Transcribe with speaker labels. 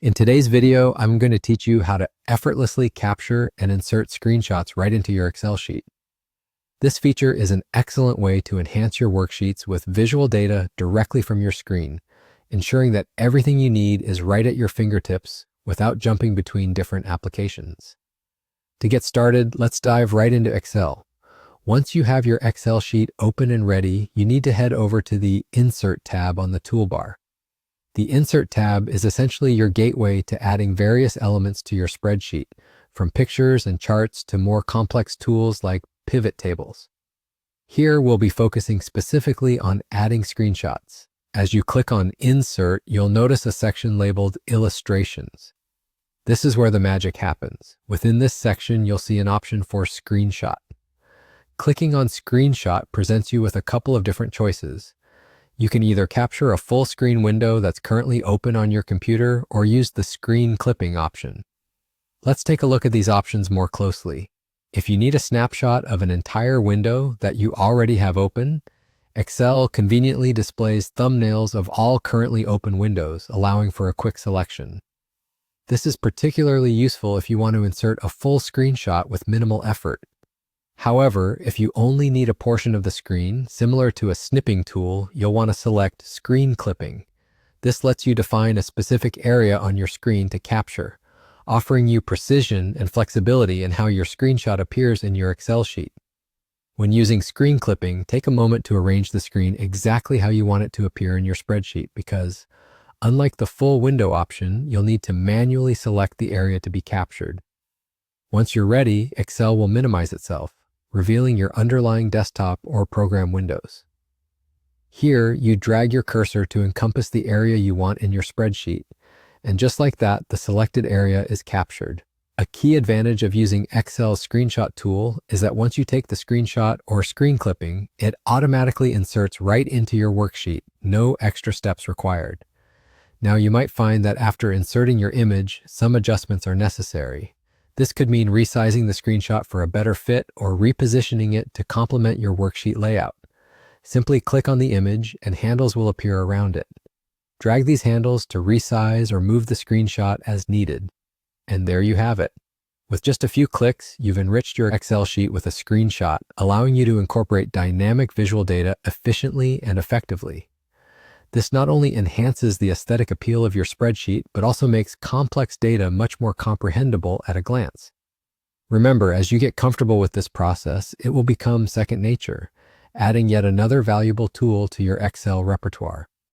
Speaker 1: In today's video, I'm going to teach you how to effortlessly capture and insert screenshots right into your Excel sheet. This feature is an excellent way to enhance your worksheets with visual data directly from your screen, ensuring that everything you need is right at your fingertips without jumping between different applications. To get started, let's dive right into Excel. Once you have your Excel sheet open and ready, you need to head over to the Insert tab on the toolbar. The Insert tab is essentially your gateway to adding various elements to your spreadsheet, from pictures and charts to more complex tools like pivot tables. Here, we'll be focusing specifically on adding screenshots. As you click on Insert, you'll notice a section labeled Illustrations. This is where the magic happens. Within this section, you'll see an option for Screenshot. Clicking on Screenshot presents you with a couple of different choices. You can either capture a full screen window that's currently open on your computer or use the screen clipping option. Let's take a look at these options more closely. If you need a snapshot of an entire window that you already have open, Excel conveniently displays thumbnails of all currently open windows, allowing for a quick selection. This is particularly useful if you want to insert a full screenshot with minimal effort. However, if you only need a portion of the screen, similar to a snipping tool, you'll want to select Screen Clipping. This lets you define a specific area on your screen to capture, offering you precision and flexibility in how your screenshot appears in your Excel sheet. When using screen clipping, take a moment to arrange the screen exactly how you want it to appear in your spreadsheet because, unlike the full window option, you'll need to manually select the area to be captured. Once you're ready, Excel will minimize itself, revealing your underlying desktop or program windows. Here, you drag your cursor to encompass the area you want in your spreadsheet, and just like that, the selected area is captured. A key advantage of using Excel's screenshot tool is that once you take the screenshot or screen clipping, it automatically inserts right into your worksheet, no extra steps required. Now, you might find that after inserting your image, some adjustments are necessary. This could mean resizing the screenshot for a better fit or repositioning it to complement your worksheet layout. Simply click on the image and handles will appear around it. Drag these handles to resize or move the screenshot as needed. And there you have it. With just a few clicks, you've enriched your Excel sheet with a screenshot, allowing you to incorporate dynamic visual data efficiently and effectively. This not only enhances the aesthetic appeal of your spreadsheet, but also makes complex data much more comprehensible at a glance. Remember, as you get comfortable with this process, it will become second nature, adding yet another valuable tool to your Excel repertoire.